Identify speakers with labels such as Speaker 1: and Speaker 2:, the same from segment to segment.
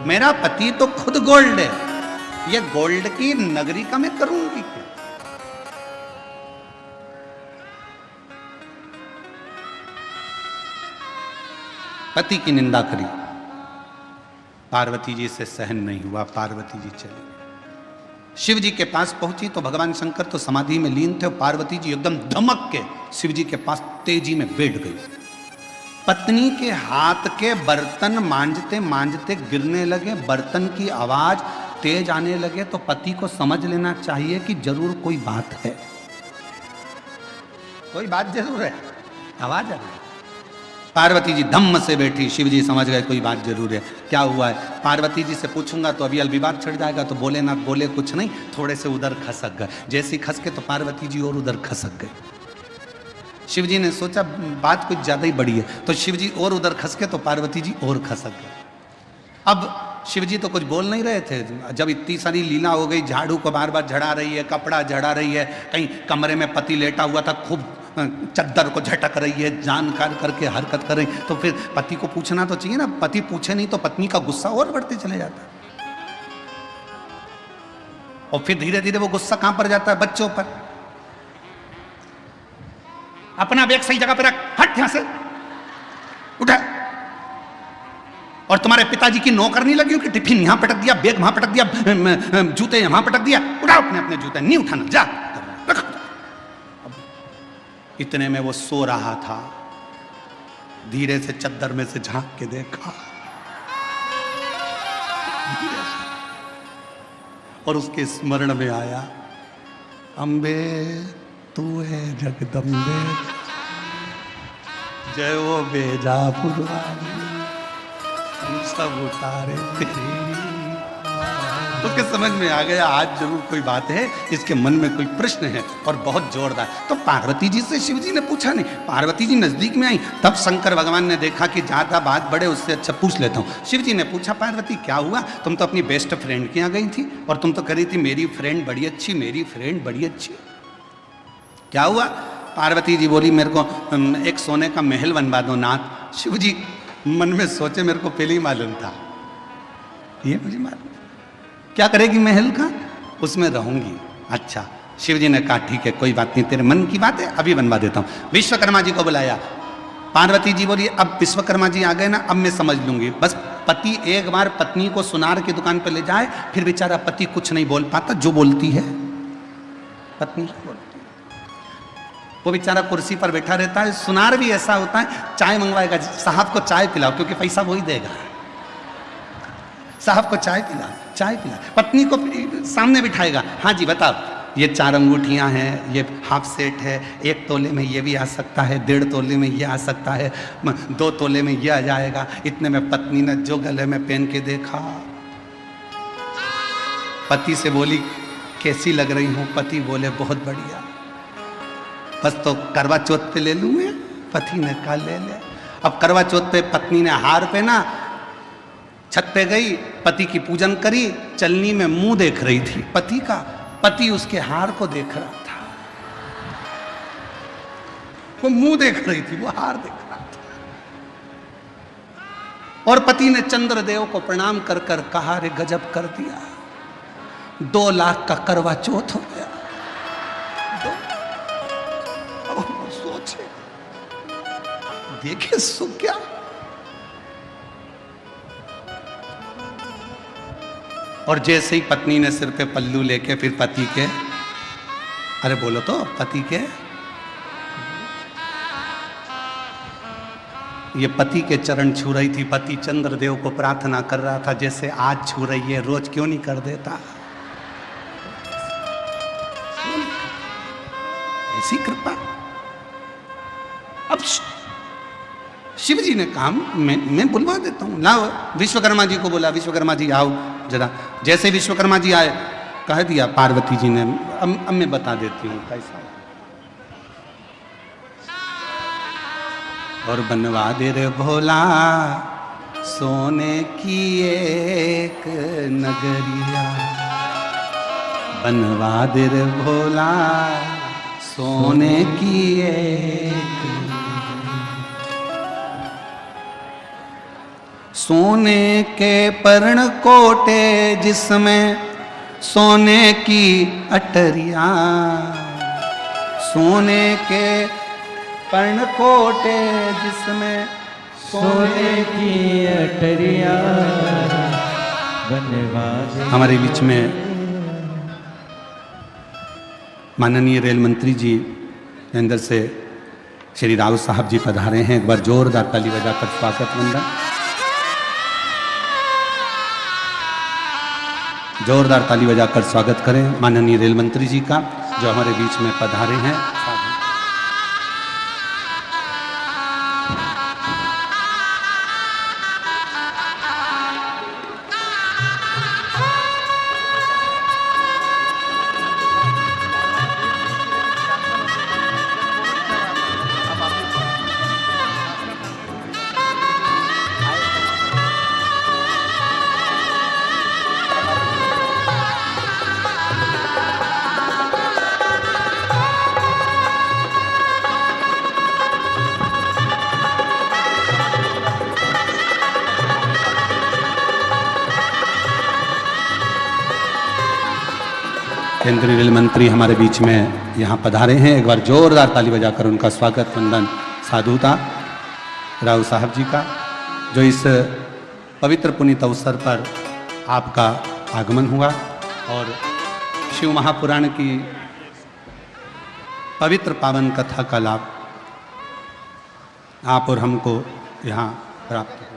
Speaker 1: मेरा पति तो खुद गोल्ड है, ये गोल्ड की नगरी का मैं करूंगी क्या? पति की निंदा करी, पार्वती जी से सहन नहीं हुआ, पार्वती जी चली। शिव जी के पास पहुंची तो भगवान शंकर तो समाधि में लीन थे, पार्वती जी एकदम धमक के शिव जी के पास तेजी में बैठ गई। पत्नी के हाथ के बर्तन मांजते मांजते गिरने लगे, बर्तन की आवाज तेज आने लगे तो पति को समझ लेना चाहिए कि जरूर कोई बात है, कोई बात जरूर है, आवाज आ रही है। पार्वती जी धम्म से बैठी, शिव जी समझ गए कोई बात जरूर है, क्या हुआ है? पार्वती जी से पूछूंगा तो अभी विवाद छिड़ जाएगा, तो बोले ना बोले कुछ नहीं, थोड़े से उधर खसक गए। जैसे ही खस के तो पार्वती जी और उधर खसक गए। शिव जी ने सोचा बात कुछ ज्यादा ही बड़ी है, तो शिव जी और उधर खस के तो पार्वती जी और खसक गए। अब शिव जी तो कुछ बोल नहीं रहे थे, जब इतनी सारी लीला हो गई, झाड़ू को बार बार झड़ा रही है, कपड़ा झड़ा रही है, कहीं कमरे में पति लेटा हुआ था, खूब चद्दर को झटक रही है, जानकार करके हरकत कर रही, तो फिर पति को पूछना तो चाहिए ना। पति पूछे नहीं तो पत्नी का गुस्सा और बढ़ते चले जाता है, और फिर धीरे धीरे वो गुस्सा कहां पर जाता है? बच्चों पर। अपना बैग सही जगह पर रख, हट यहां से, उठा। और तुम्हारे पिताजी की नौकर नहीं लगी हो कि टिफिन यहां पटक दिया, बैग वहां पटक दिया, जूते यहां पटक दिया, उठाओ अपने अपने जूते, नहीं उठाना, जा रख। इतने में वो सो रहा था, धीरे से चद्दर में से झांक के देखा और उसके स्मरण में आया, अम्बे तू है जगदम्बे, जय वो बेजा पुरवानी, हम सब उतारे तेरी। उसके समझ में आ गया आज जरूर कोई बात है, इसके मन में कोई प्रश्न है और बहुत जोरदार। तो पार्वती जी से शिव जी ने पूछा नहीं, पार्वती जी नजदीक में आई, तब शंकर भगवान ने देखा कि ज्यादा बात बढ़े उससे अच्छा पूछ लेता हूँ। शिव जी ने पूछा, पार्वती क्या हुआ? तुम तो अपनी बेस्ट फ्रेंड के यहाँ गई थी और तुम तो कह रही थी मेरी फ्रेंड बड़ी अच्छी, मेरी फ्रेंड बड़ी अच्छी, क्या हुआ? पार्वती जी बोली, मेरे को एक सोने का महल बनवा दो नाथ। शिव जी मन में सोचे, मेरे को पहले ही मालूम था, ये मुझे मालूम, क्या करेगी महल का? उसमें रहूंगी। अच्छा, शिव जी ने कहा ठीक है, कोई बात नहीं, तेरे मन की बात है, अभी बनवा देता हूं। विश्वकर्मा जी को बुलाया। पार्वती जी बोली, अब विश्वकर्मा जी आ गए ना, अब मैं समझ लूंगी। बस पति एक बार पत्नी को सुनार की दुकान पर ले जाए, फिर बेचारा पति कुछ नहीं बोल पाता, जो बोलती है पत्नी बोलती है। वो बेचारा कुर्सी पर बैठा रहता है। सुनार भी ऐसा होता है, चाय मंगवाएगा, साहब को चाय पिलाओ, क्योंकि पैसा वही देगा, साहब को चाय पिला, चाय पिला। पत्नी को सामने बिठाएगा, हाँ जी बताओ, ये 4 अंगूठियां हैं, ये हाफ सेट है, 1 तोले में ये भी आ सकता है, 1.5 तोले में ये आ सकता है, 2 तोले में ये आ जाएगा। इतने में पत्नी ने जो गले में पहन के देखा, पति से बोली कैसी लग रही हूं? पति बोले बहुत बढ़िया। बस तो करवा चौथ पे ले लूं मैं? पति ने कहा ले ले। अब करवा चौथ पे पत्नी ने हार पहना, छत पे गई, पति की पूजन करी, चलनी में मुंह देख रही थी पति का, पति उसके हार को देख रहा था, वो मुंह देख रही थी, वो हार देख रहा था। और पति ने चंद्रदेव को प्रणाम कर कर कहा, रे गजब कर दिया, 2 लाख का करवा चौथ हो गया। सोचे, देखे सुख क्या। और जैसे ही पत्नी ने सिर पे पल्लू लेके फिर पति के, अरे बोलो तो, पति के, ये पति के चरण छू रही थी। पति चंद्रदेव को प्रार्थना कर रहा था, जैसे आज छू रही है, रोज क्यों नहीं कर देता? ऐसी कृपा। अब शिव जी ने कहा, मैं बुलवा देता हूं, लाओ। विश्वकर्मा जी को बोला, विश्वकर्मा जी आओ जरा। जैसे विश्वकर्मा जी आए, कह दिया पार्वती जी ने, अब मैं बता देती हूँ कैसा। और बनवा दे रे भोला सोने की एक नगरिया, बनवा दे रे भोला सोने की एक सोने के पर्णकोटे जिसमें सोने की अटरिया, सोने के पर्णकोटे जिसमें
Speaker 2: सोने की अटरिया बनवादे।
Speaker 1: हमारे बीच में माननीय रेल मंत्री जी अंदर से श्री राव साहब जी पधारे हैं। एक बार जोरदार ताली बजाकर स्वागत वंदन, जोरदार ताली बजाकर स्वागत करें माननीय रेल मंत्री जी का जो हमारे बीच में पधारे हैं। केंद्रीय रेल मंत्री हमारे बीच में यहाँ पधारे हैं। एक बार जोरदार ताली बजाकर उनका स्वागत वंदन साधुता राव साहब जी का, जो इस पवित्र पुनीत अवसर पर आपका आगमन हुआ और शिव महापुराण की पवित्र पावन कथा का लाभ आप और हमको यहाँ प्राप्त हुआ।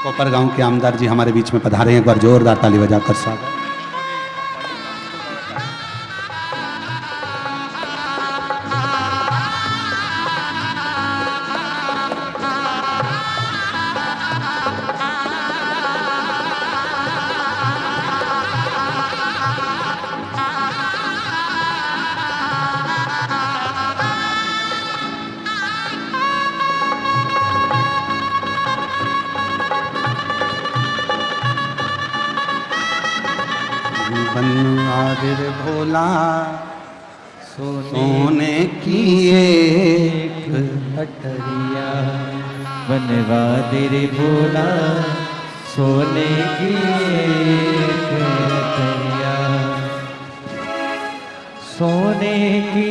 Speaker 1: कोपर गांव के आमदार जी हमारे बीच में पधारे हैं। एक बार जोरदार ताली बजाकर स्वागत। बनवादिर भोला सोने की एक
Speaker 2: अटरिया, बनवादिर भोला सोने की एक अटरिया, सोने की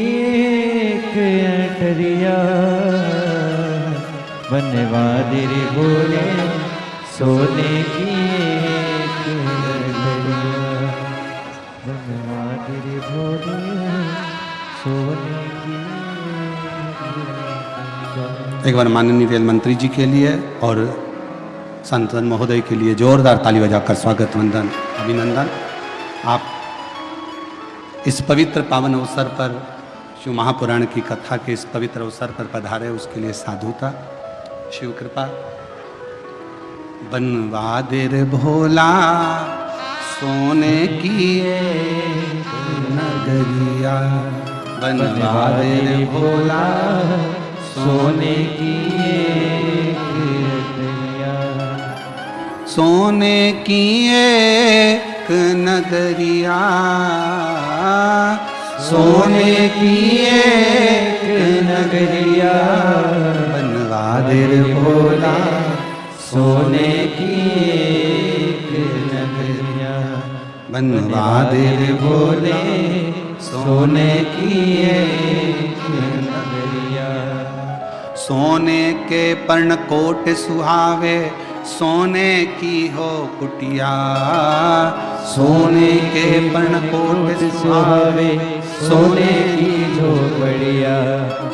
Speaker 2: एक अटरिया, बनवादिर भोले सोने की एक अटरिया, बनवादिर भोले सोने की।
Speaker 1: एक बार माननीय रेल मंत्री जी के लिए और संतन महोदय के लिए जोरदार ताली बजाकर स्वागत वंदन अभिनंदन। आप इस पवित्र पावन अवसर पर शिव महापुराण की कथा के इस पवित्र अवसर पर पधारे, उसके लिए साधुता शिव कृपा। बनवादिर भोला सोने की एक नगरिया, बनवादिर भोला
Speaker 2: सोने की एक अटरिया,
Speaker 1: सोने की एक नगरिया, सोने की एक नगरिया, बनवादिर भोला
Speaker 2: सोने की एक नगरिया,
Speaker 1: बनवादिर
Speaker 2: भोले सोने की एक नगरिया,
Speaker 1: सोने के पर्णकोट सुहावे सोने की हो कुटिया, सोने के पर्णकोट सुहावे
Speaker 2: सोने की झोपड़िया,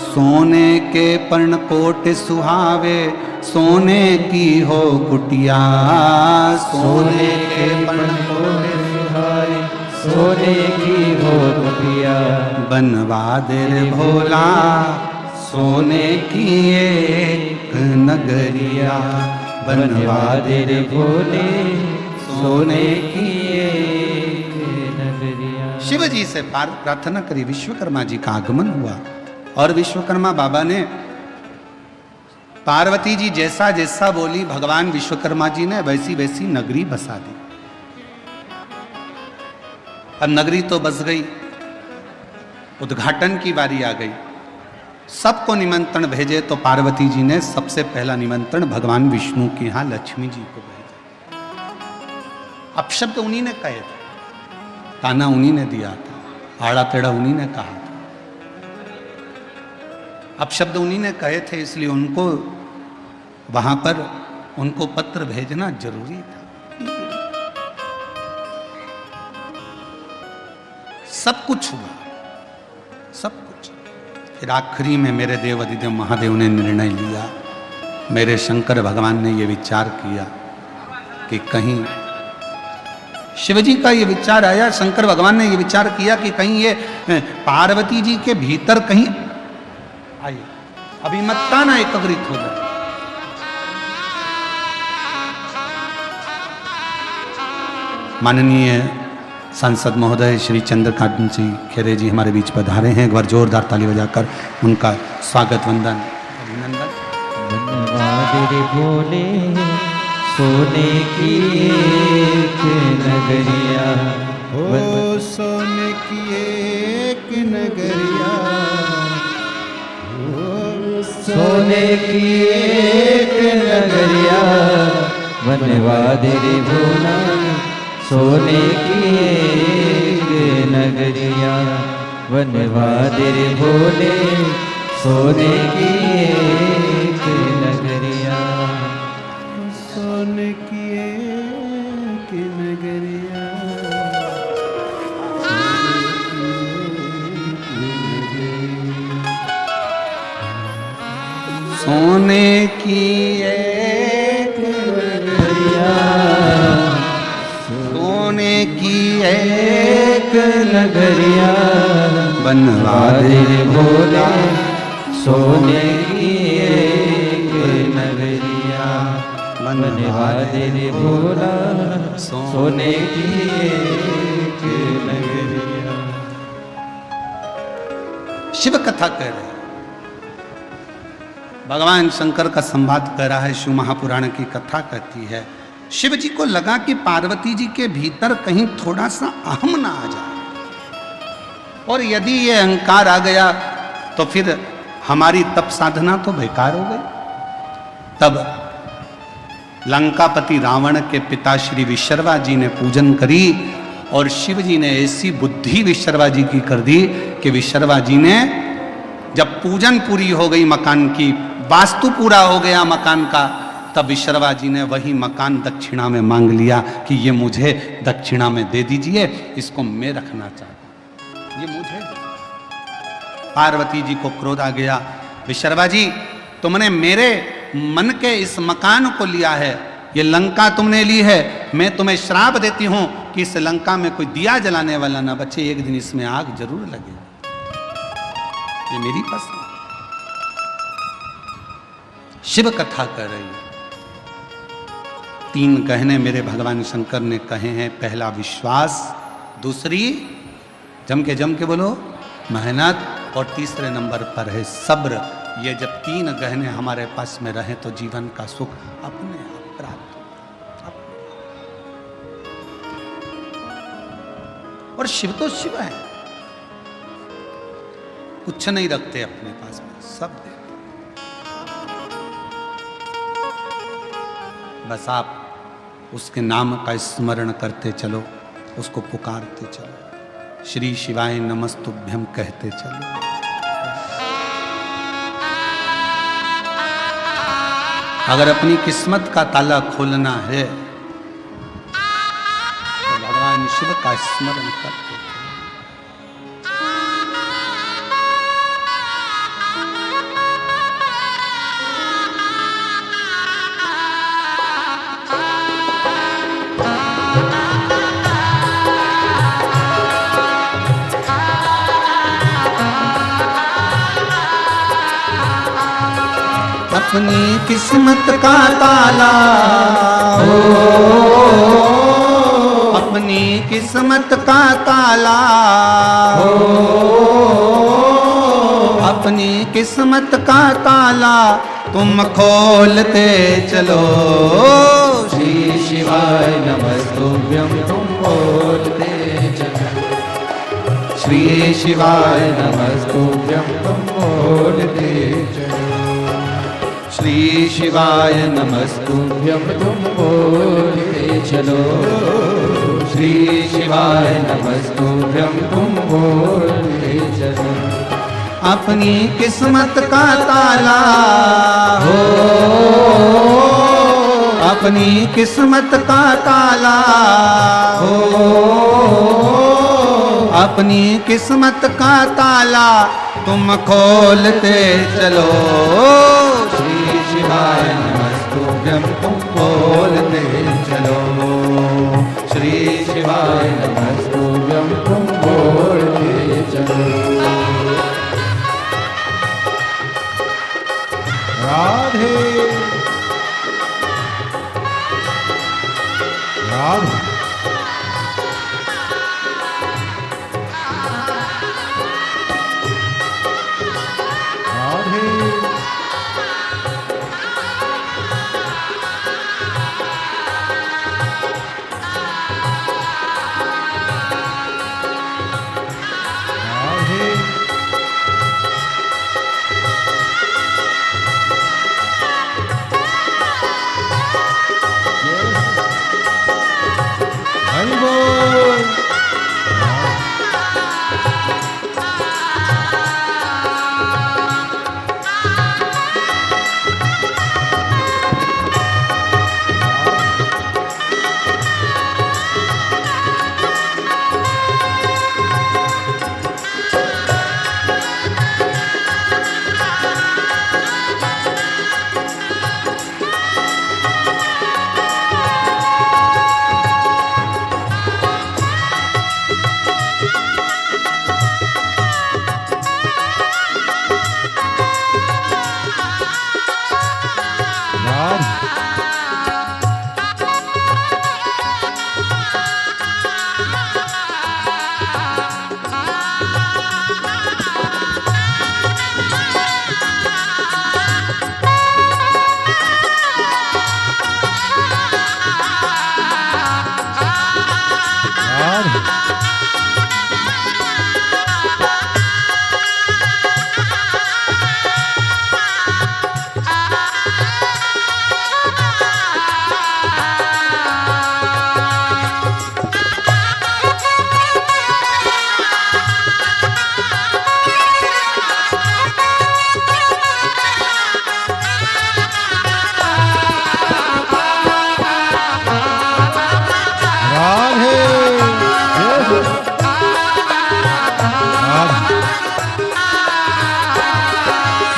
Speaker 1: सोने के पर्णकोट सुहावे सोने की हो कुटिया, सोने के पर्णकोट
Speaker 2: सुहावे सोने की हो कुटिया,
Speaker 1: बनवादिर भोला सोने की एक नगरिया,
Speaker 2: बनवादिर भोले सोने की एक नगरिया।
Speaker 1: शिव जी से प्रार्थना करी, विश्वकर्मा जी का आगमन हुआ और विश्वकर्मा बाबा ने पार्वती जी जैसा जैसा बोली भगवान विश्वकर्मा जी ने वैसी वैसी नगरी बसा दी। अब नगरी तो बस गई, उद्घाटन की बारी आ गई। सबको निमंत्रण भेजे तो पार्वती जी ने सबसे पहला निमंत्रण भगवान विष्णु के यहां लक्ष्मी जी को भेजा। अपशब्द उन्हीं ने कहे थे, ताना उन्हीं ने दिया था, आड़ा टेढ़ा उन्हीं ने कहा था, अपशब्द उन्हीं ने कहे थे, इसलिए उनको वहां पर उनको पत्र भेजना जरूरी था। सब कुछ हुआ, सब कुछ। फिर आखिरी में मेरे देव अधिदेव महादेव ने निर्णय लिया, मेरे शंकर भगवान ने यह विचार किया कि कहीं, शिवजी का ये विचार आया, शंकर भगवान ने ये विचार किया कि कहीं ये पार्वती जी के भीतर कहीं आइए अभिमत्ता ना एकत्रित हो जाए। माननीय सांसद महोदय श्री चंद्रकांत जी खेरे जी हमारे बीच पधारे हैं। एक बार जोरदार ताली बजाकर उनका स्वागत वंदन अभिनंदन।
Speaker 2: धन्यवाद रे भोले सोने की एक नगरिया,
Speaker 3: ओ सोने की एक नगरिया,
Speaker 2: सोने की एक नगरिया, धन्यवाद रे भोला सोने की एक नगरिया, धन्यवाद रे भोले सोने की एक नगरिया,
Speaker 3: सोने की एक नगरिया,
Speaker 1: सोने की एक
Speaker 2: नगरिया,
Speaker 1: सोने की एक
Speaker 2: नगरिया,
Speaker 1: बनवाद
Speaker 2: रे भोला सोने की एक नगरिया, बनवाद रे भोला सोने की एक नगरिया।
Speaker 1: शिव कथा कह रहे हैं, भगवान शंकर का संवाद कर रहा है, शिव महापुराण की कथा कहती है। शिव जी को लगा कि पार्वती जी के भीतर कहीं थोड़ा सा अहम ना आ जाए, और यदि ये अहंकार आ गया तो फिर हमारी तप साधना तो बेकार हो गई। तब लंकापति रावण के पिता श्री विश्रवा जी ने पूजन करी, और शिव जी ने ऐसी बुद्धि विश्रवा जी की कर दी कि विश्रवा जी ने जब पूजन पूरी हो गई, मकान की वास्तु पूरा हो गया मकान का, तब विश्रवा जी ने वही मकान दक्षिणा में मांग लिया कि ये मुझे दक्षिणा में दे दीजिए, इसको मैं रखना चाहता हूं, ये मुझे। पार्वती जी को क्रोध आ गया, विश्रवा जी तुमने मेरे मन के इस मकान को लिया है, ये लंका तुमने ली है, मैं तुम्हें श्राप देती हूं कि इस लंका में कोई दिया जलाने वाला ना बचे, एक दिन इसमें आग जरूर लगेगी, ये मेरी पसंद। शिव कथा कर रही है। 3 कहने मेरे भगवान शंकर ने कहे हैं, पहला विश्वास, दूसरी जम के बोलो मेहनत, और तीसरे नंबर पर है सब्र। ये जब 3 गहने हमारे पास में रहे तो जीवन का सुख अपने आप प्राप्त होता। और शिव तो शिव है, कुछ नहीं रखते अपने पास में, सब देते। बस आप उसके नाम का स्मरण करते चलो, उसको पुकारते चलो, श्री शिवाय नमस्तुभ्यम कहते चलो। अगर अपनी किस्मत का ताला खोलना है तो भगवान शिव का स्मरण करते चलो। अपनी किस्मत का ताला हो, अपनी किस्मत का ताला हो, अपनी किस्मत का ताला तुम खोलते चलो।
Speaker 2: श्री शिवाय नमस्तुभ्यं तुम बोलते चलो। श्री शिवाय नमस्तुभ्यं तुम बोलते चलो। श्री शिवाय नमस्तुभ्यं तुम बोलते चलो। श्री शिवाय नमस्तुभ्यं तुम बोलते चलो।
Speaker 1: अपनी किस्मत का ताला
Speaker 2: हो
Speaker 1: अपनी किस्मत का ताला
Speaker 2: हो
Speaker 1: अपनी किस्मत का ताला तुम खोलते चलो।
Speaker 2: श्री शिवाय नमस्तुभ्यं तुम बोलते चलो। श्री शिवाय नमस्तुभ्यं तुम बोलते चलो।
Speaker 3: राधे राधे राधे राधे हरि बोल।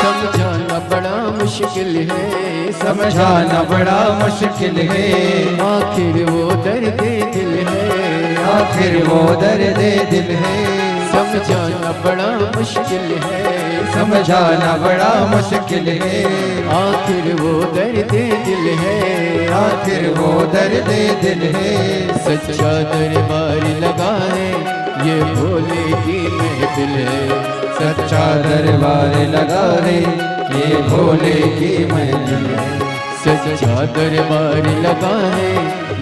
Speaker 2: समझाना बड़ा मुश्किल है, समझाना बड़ा मुश्किल है। आखिर वो दर्द दिल है, आखिर वो दर्द दिल है। समझाना बड़ा मुश्किल है, समझाना बड़ा मुश्किल है। आखिर वो दर्द दिल है, आखिर वो दर्द दिल है। सच्चा दरबार लगा है, ये भोले की महफिल है। सच्चा दरबार लगा है, ये भोले की महफिल है। सच्चा दरबार लगा है,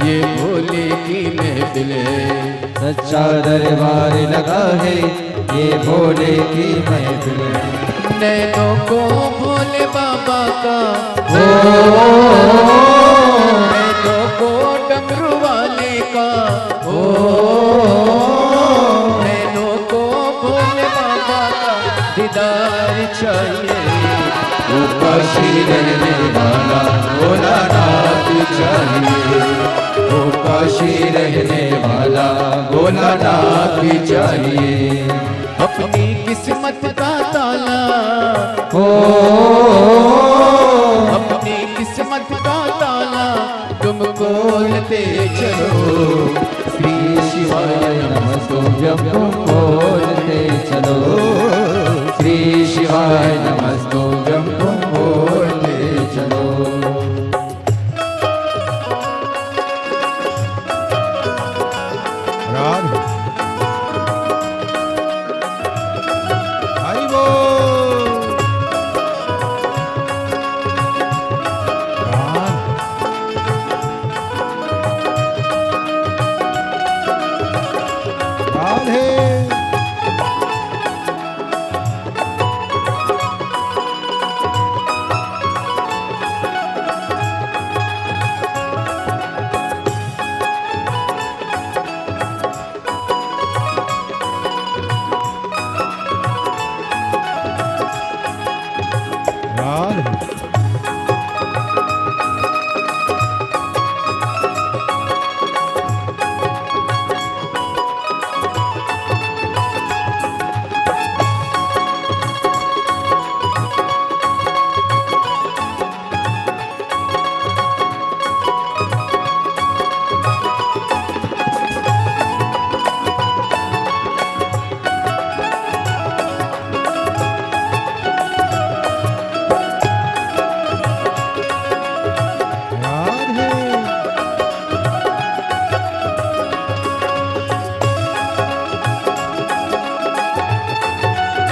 Speaker 2: ये भोले की महफिल है। सच्चा दरबार लगा है, ये भोले की महफिल है। नैनों को भोले बाबा का हो, नैनों को डमरू वाले का हो, नैनों को भोले बाबा का दीदार चाहिए। काशी रहने वाला भोलानाथ चाहिए, ओ काशी रहने वाला भोलानाथ चाहिए। अपनी किस्मत का ताला हो, अपनी किस्मत का ताला तुम खोलते चलो। श्री शिवाय नमस्तुभ्यं तुम बोलते चलो। श्री शिवाय नमस्तुभ्यं तुम बोलते चलो।
Speaker 3: राधे हरि बोल। राधे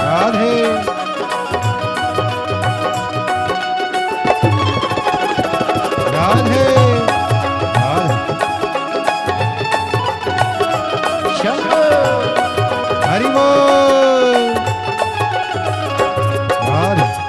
Speaker 3: राधे राधे राधे हरि बोल राधे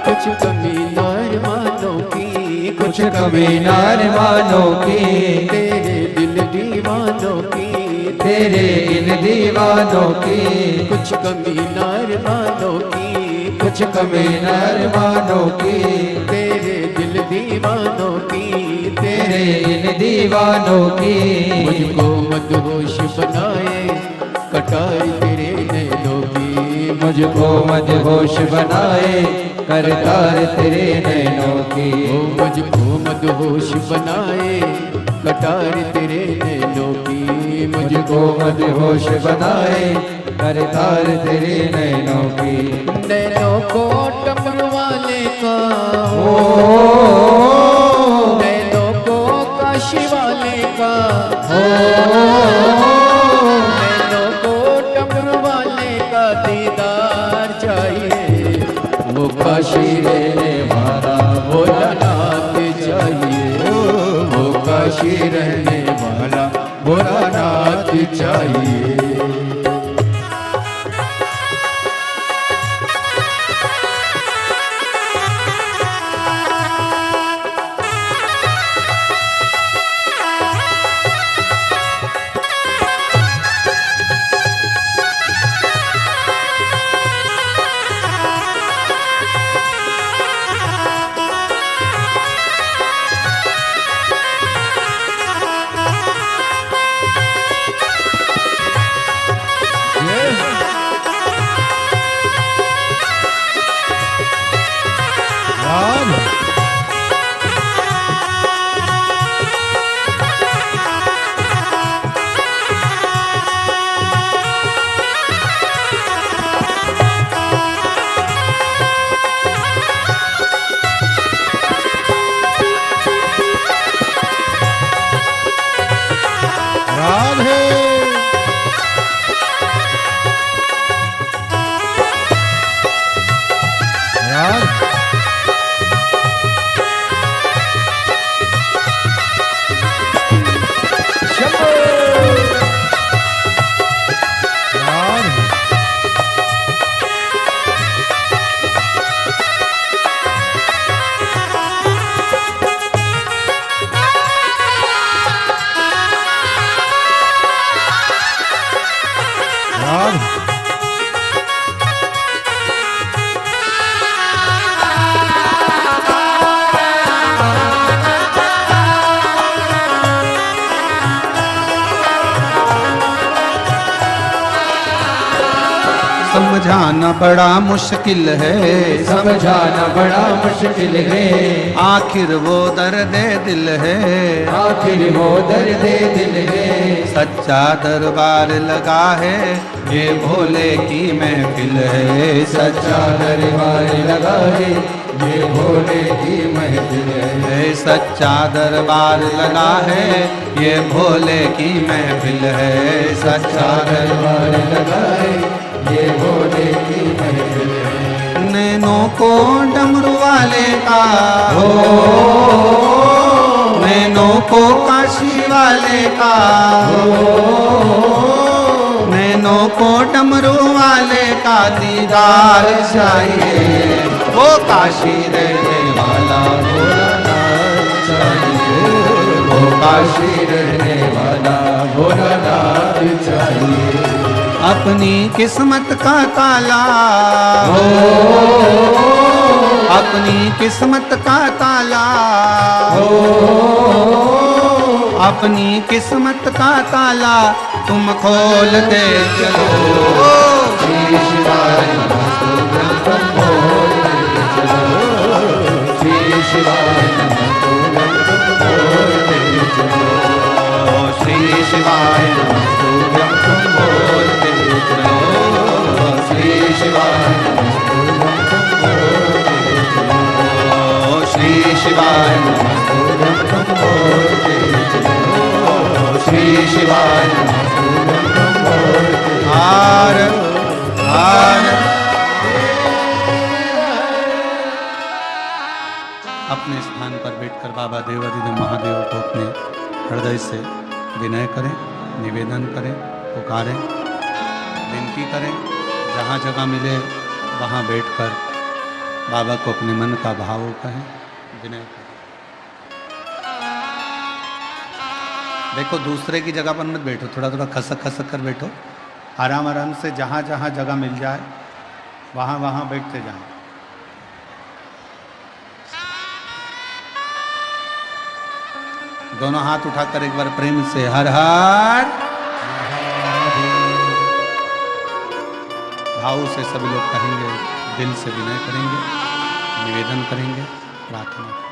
Speaker 2: कुछ कमी नार मानो की,
Speaker 4: कुछ कमी नार मानो की,
Speaker 2: तेरे दिल दीवानों की,
Speaker 4: तेरे इन दीवानों की,
Speaker 2: कुछ कमी नार मानो की,
Speaker 4: कुछ कमी नार मानो की,
Speaker 2: तेरे दिल दीवानों की,
Speaker 4: तेरे इन दीवानों की।
Speaker 2: मुझको मदहोश बनाए कटाई तेरे नैनों की,
Speaker 4: मुझको मदहोश बनाए करतार तेरे नैनों की।
Speaker 2: ओ मुझको मदहोश बनाए कटार तेरे नैनों की,
Speaker 4: मुझको मदहोश बनाए करतार तेरे नैनों की।
Speaker 2: नैनों को टमर वाले का,
Speaker 4: ओ
Speaker 2: नैनों को काशी वाले का, नैनों को टमर वाले का दीदार चाहिए, वो काशी रहने वाला भोलानाथ चाहिए, वो काशी रहने वाला भोलानाथ चाहिए।
Speaker 1: समझाना बड़ा मुश्किल है,
Speaker 4: समझाना बड़ा मुश्किल है,
Speaker 1: आखिर वो दर्द दिल है,
Speaker 4: आखिर वो दर्द दिल है।
Speaker 1: सच्चा दरबार लगा है, ये भोले की महफिल है,
Speaker 4: सच्चा दरबार लगा है, ये भोले की महफिल है।
Speaker 1: सच्चा दरबार लगा है, ये भोले की महफिल है। सच्चा दरबार
Speaker 4: लगा है, ये भोले की महफिल है।
Speaker 1: नैनों को डमरू वाले का हो, नैनों को काशी वाले का हो, नैनों को डमरू वाले का दीदार चाहिए। वो काशी रहने वाला भोलानाथ चाहिए,
Speaker 4: वो काशी रहने वाला भोलानाथ चाहिए।
Speaker 1: अपनी किस्मत का ताला हो, अपनी किस्मत का ताला हो, अपनी किस्मत का ताला तुम खोल दे चलो।
Speaker 4: श्री शिवाय नमस्तुभ्यं तुम बोलते चलो, श्री शिवाय नमस्तुभ्यं तुम बोलते चलो,
Speaker 1: श्री शिवाय नमस्तुभ्यं तुम बोलते चलो,
Speaker 4: श्री शिवाय नमस्तुभ्यं तुम बोलते चलो,
Speaker 1: श्री शिवाय
Speaker 4: नमस्तुभ्यं तुम बोलते चलो, श्री शिवाय नमस्तुभ्यं तुम बोलते।
Speaker 1: हार हार। अपने स्थान पर बैठकर बाबा देवाधिदेव महादेव को अपने हृदय से विनय करें, निवेदन करें, पुकारें, विनती करें। जहाँ जगह मिले वहाँ बैठकर बाबा को अपने मन का भाव कहें, विनय करें। देखो दूसरे की जगह पर मत बैठो, थोड़ा थोड़ा खसक खसक कर बैठो। आराम आराम से जहाँ जहाँ जगह मिल जाए वहाँ वहाँ बैठते जाएं। दोनों हाथ उठाकर एक बार प्रेम से हर हर भाव से सभी लोग कहेंगे, दिल से विनय करेंगे, निवेदन करेंगे, प्रार्थना करेंगे।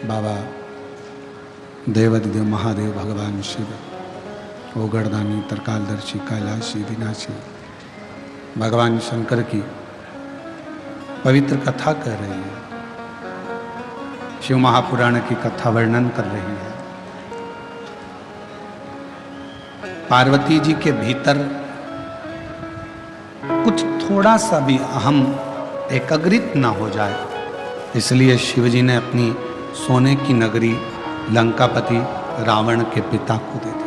Speaker 1: बाबा देवाधिदेव महादेव भगवान शिव, ओगरदानी, तरकालदर्शी, कैलाशी, विनाशी, भगवान शंकर की पवित्र कथा कह रही है, शिव महापुराण की कथा वर्णन कर रही है। पार्वती जी के भीतर कुछ थोड़ा सा भी अहम एकाग्रित ना हो जाए, इसलिए शिवजी ने अपनी सोने की नगरी लंकापति रावण के पिता को दे दी।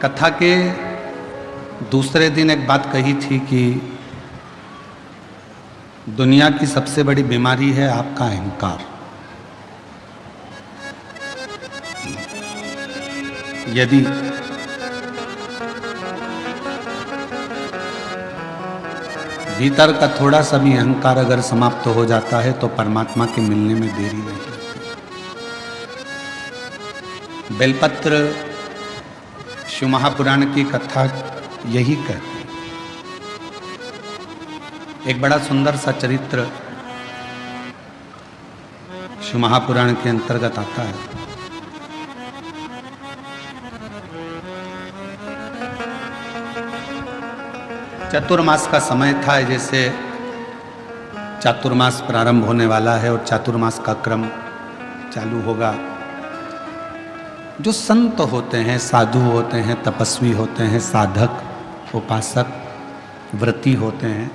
Speaker 1: कथा के दूसरे दिन एक बात कही थी कि दुनिया की सबसे बड़ी बीमारी है आपका अहंकार। यदि भीतर का थोड़ा सा भी अहंकार अगर समाप्त हो जाता है तो परमात्मा के मिलने में देरी नहीं लगती। बेलपत्र शिव महापुराण की कथा यही कहती है। एक बड़ा सुंदर सा चरित्र शिव महापुराण के अंतर्गत आता है। चतुर्मास का समय था, जैसे चातुर्मास प्रारंभ होने वाला है और चातुर्मास का क्रम चालू होगा। जो संत होते हैं, साधु होते हैं, तपस्वी होते हैं, साधक, उपासक, व्रती होते हैं,